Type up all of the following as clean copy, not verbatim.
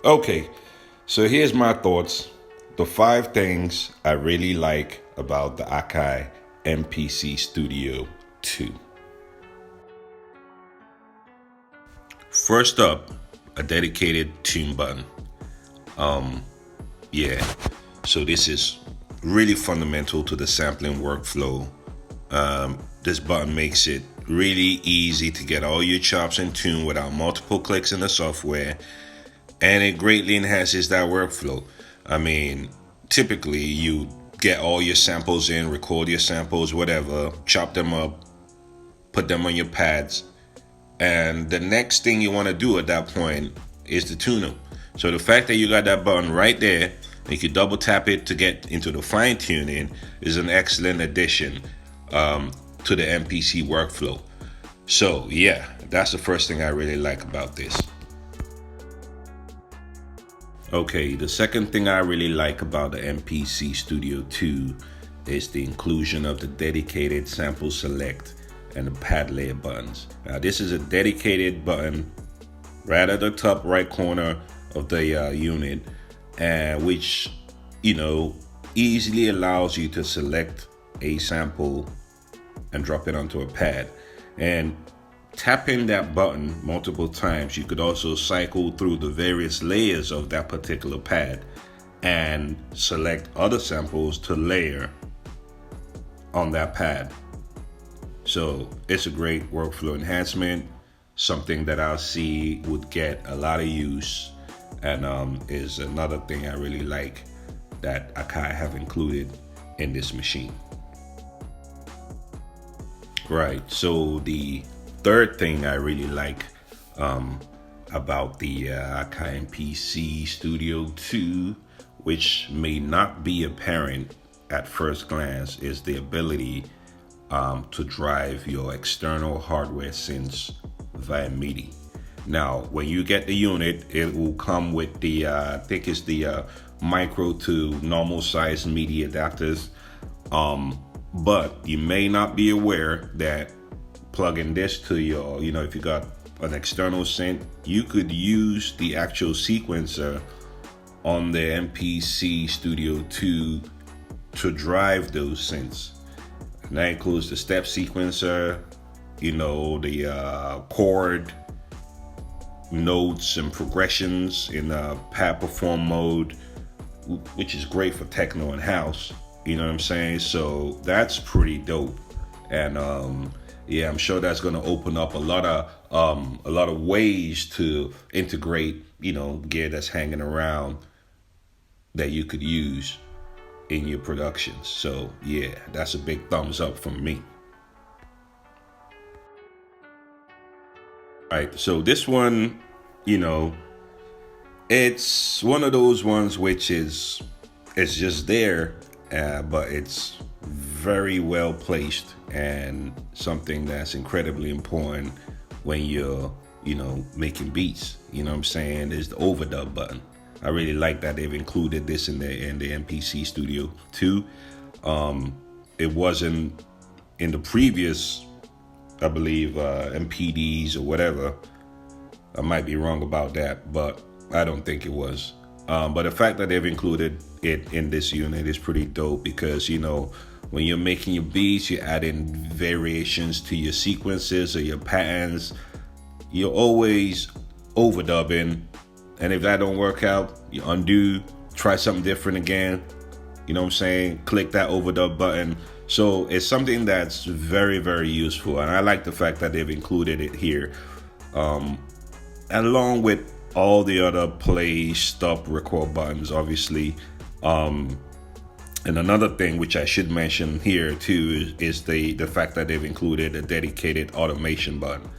Okay, so here's my thoughts. The 5 things I really like about the Akai MPC Studio 2. First up, a dedicated tune button. Yeah, so this is really fundamental to the sampling workflow. This button makes it really easy to get all your chops in tune without multiple clicks in the software, and it greatly enhances that workflow. I mean, typically you get all your samples in, record your samples, whatever, chop them up, put them on your pads, and the next thing you want to do at that point is to tune them. So the fact that you got that button right there, and you can double tap it to get into the fine tuning, is an excellent addition to the MPC workflow. So yeah, that's the first thing I really like about this. Okay, the second thing I really like about the MPC Studio 2 is the inclusion of the dedicated sample select and the pad layer buttons. Now this is a dedicated button right at the top right corner of the unit, which easily allows you to select a sample and drop it onto a pad. And tapping that button multiple times, you could also cycle through the various layers of that particular pad and select other samples to layer on that pad. So it's a great workflow enhancement, something that I'll see would get a lot of use, and is another thing I really like that Akai have included in this machine. Right, so the third thing I really like about the Akai MPC Studio 2, which may not be apparent at first glance, is the ability to drive your external hardware synths via MIDI. Now, when you get the unit, it will come with the, I think it's the micro to normal size MIDI adapters. But you may not be aware that plugging this to your, if you got an external synth, you could use the actual sequencer on the MPC Studio 2 to drive those synths. And that includes the step sequencer, the chord notes and progressions in pad perform mode, which is great for techno and house. You know what I'm saying? So that's pretty dope. And I'm sure that's going to open up a lot of ways to integrate, gear that's hanging around that you could use in your productions. So yeah, that's a big thumbs up from me. All right, so this one, it's one of those ones which it's just there, but it's very well placed and something that's incredibly important when you're, making beats. You know what I'm saying? Is the overdub button. I really like that they've included this in the MPC Studio 2. It wasn't in the previous, I believe, MPDs or whatever. I might be wrong about that, but I don't think it was. But the fact that they've included it in this unit is pretty dope because, when you're making your beats, you're adding variations to your sequences or your patterns. You're always overdubbing. And if that don't work out, you undo, try something different again. You know what I'm saying? Click that overdub button. So it's something that's very, very useful. And I like the fact that they've included it here. Along with all the other play, stop, record buttons, obviously. And another thing which I should mention here too is the fact that they've included a dedicated automation button,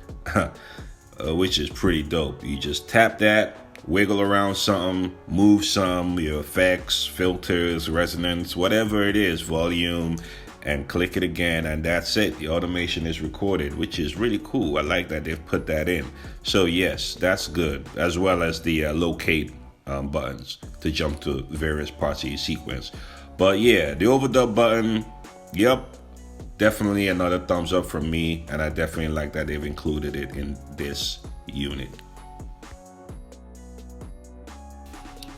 which is pretty dope. You just tap that, wiggle around something, move some, your effects, filters, resonance, whatever it is, volume, and click it again, and that's it. The automation is recorded, which is really cool. I like that they've put that in. So yes, that's good, as well as the locate buttons to jump to various parts of your sequence. But yeah, the overdub button, yep, definitely another thumbs up from me, and I definitely like that they've included it in this unit.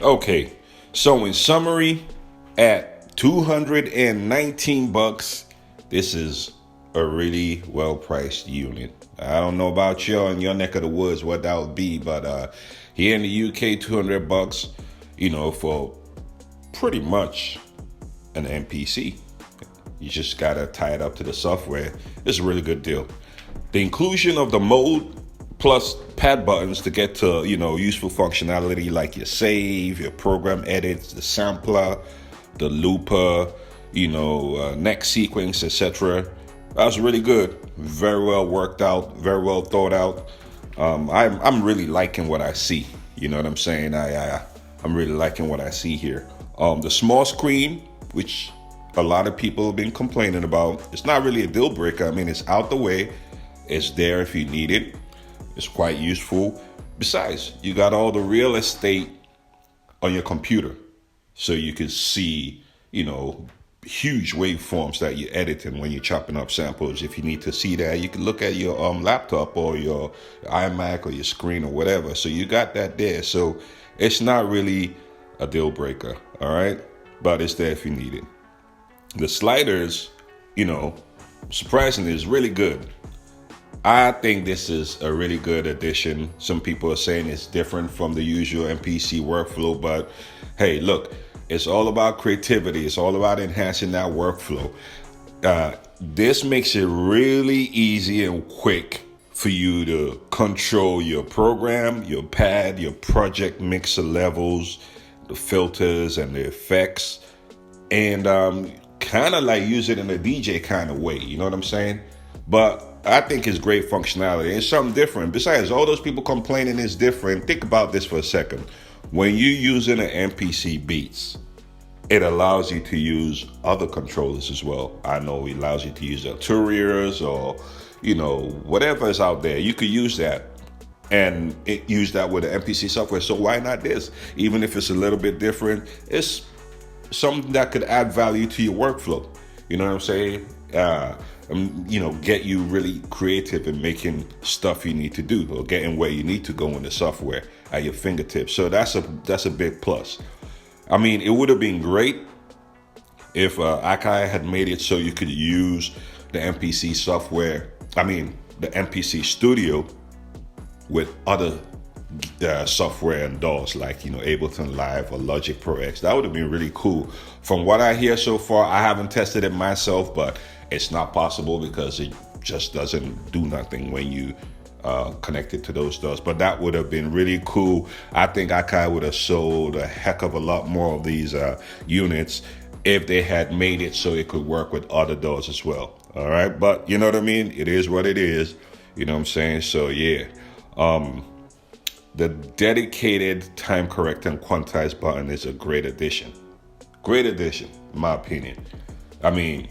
Okay, so in summary, at $219, this is a really well priced unit. I don't know about you in your neck of the woods what that would be, but here in the UK, $200, for pretty much an MPC. You just gotta tie it up to the software. It's a really good deal. The inclusion of the mode plus pad buttons to get to useful functionality like your save, your program edits, the sampler, the looper, next sequence, etc. That was really good. Very well worked out, very well thought out. I'm really liking what I see. You know what I'm saying? I'm really liking what I see here. The small screen, which a lot of people have been complaining about, it's not really a deal breaker. I mean, it's out the way. It's there if you need it. It's quite useful. Besides, you got all the real estate on your computer, so you can see, huge waveforms that you're editing when you're chopping up samples. If you need to see that, you can look at your laptop or your iMac or your screen or whatever. So you got that there. So it's not really a deal breaker, all right? But it's there if you need it. The sliders, surprisingly, is really good. I think this is a really good addition. Some people are saying it's different from the usual MPC workflow, but hey, look, it's all about creativity. It's all about enhancing that workflow. This makes it really easy and quick for you to control your program, your pad, your project mixer levels, the filters and the effects, and kind of like use it in a DJ kind of way. You know what I'm saying? But I think it's great functionality. It's something different. Besides, all those people complaining it's different. Think about this for a second. When you're using an MPC Beats, it allows you to use other controllers as well. I know it allows you to use Arturias or, whatever is out there. You could use that and use that with the MPC software. So why not this? Even if it's a little bit different, it's something that could add value to your workflow. You know what I'm saying? Get you really creative in making stuff you need to do or getting where you need to go in the software at your fingertips. So that's a big plus. I mean, it would have been great if Akai had made it so you could use the MPC software, the MPC Studio with other software and DAWs like, Ableton Live or Logic Pro X. That would have been really cool. From what I hear so far, I haven't tested it myself, but it's not possible because it just doesn't do nothing when you connect it to those DAWs. But that would have been really cool. I think Akai would have sold a heck of a lot more of these units if they had made it so it could work with other DAWs as well. All right, but you know what I mean? It is what it is. You know what I'm saying? So yeah. The dedicated time correct and quantize button is a great addition. Great addition, in my opinion. I mean,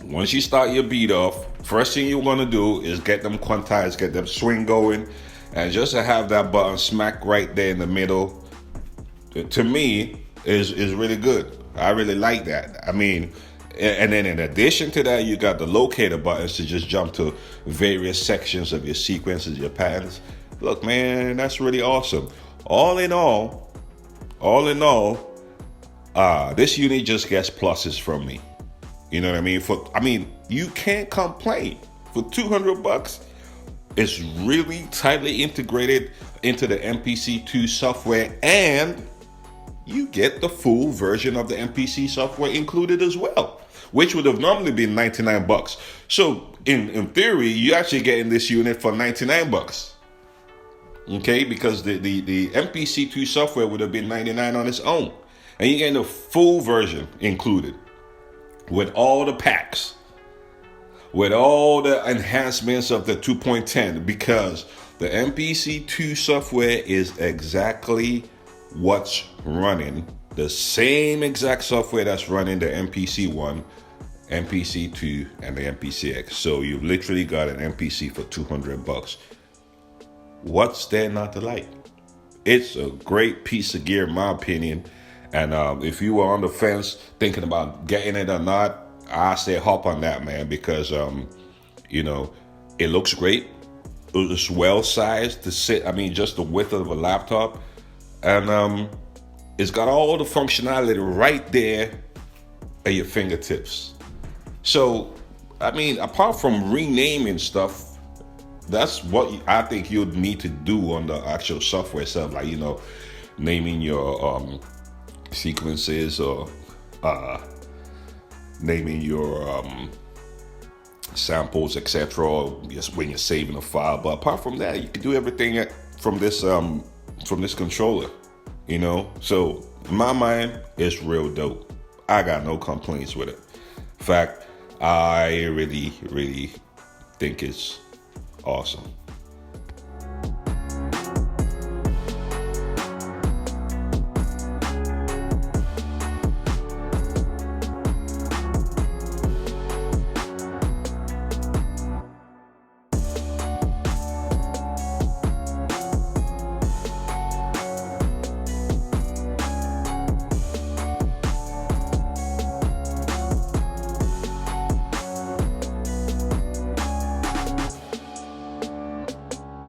once you start your beat off, first thing you want to do is get them quantized, get them swing going, and just to have that button smack right there in the middle, to me, is really good. I really like that. I mean, and then in addition to that, you got the locator buttons to just jump to various sections of your sequences, your patterns. Look, man, that's really awesome. All in all, this unit just gets pluses from me. You know what I mean? You can't complain. For $200, it's really tightly integrated into the MPC2 software, and you get the full version of the MPC software included as well, which would have normally been $99. So in theory, you're actually getting this unit for $99. Okay, because the MPC2 software would have been $99 on its own. And you're getting the full version included with all the packs, with all the enhancements of the 2.10, because the MPC2 software is exactly what's running, the same exact software that's running the MPC1, MPC2, and the MPCX. So you've literally got an MPC for $200. What's there not to like? It's a great piece of gear, in my opinion. And if you were on the fence thinking about getting it or not, I say hop on that, man, because it looks great. It's well sized to sit. I mean, just the width of a laptop, and It's got all the functionality right there at your fingertips. So, I mean, apart from renaming stuff, that's what I think you'd need to do on the actual software itself, like, naming your sequences, or naming your samples, etc. Just when you're saving a file. But apart from that, you can do everything from this controller. So in my mind, it's real dope. I got no complaints with it. In fact, I really, really think it's awesome.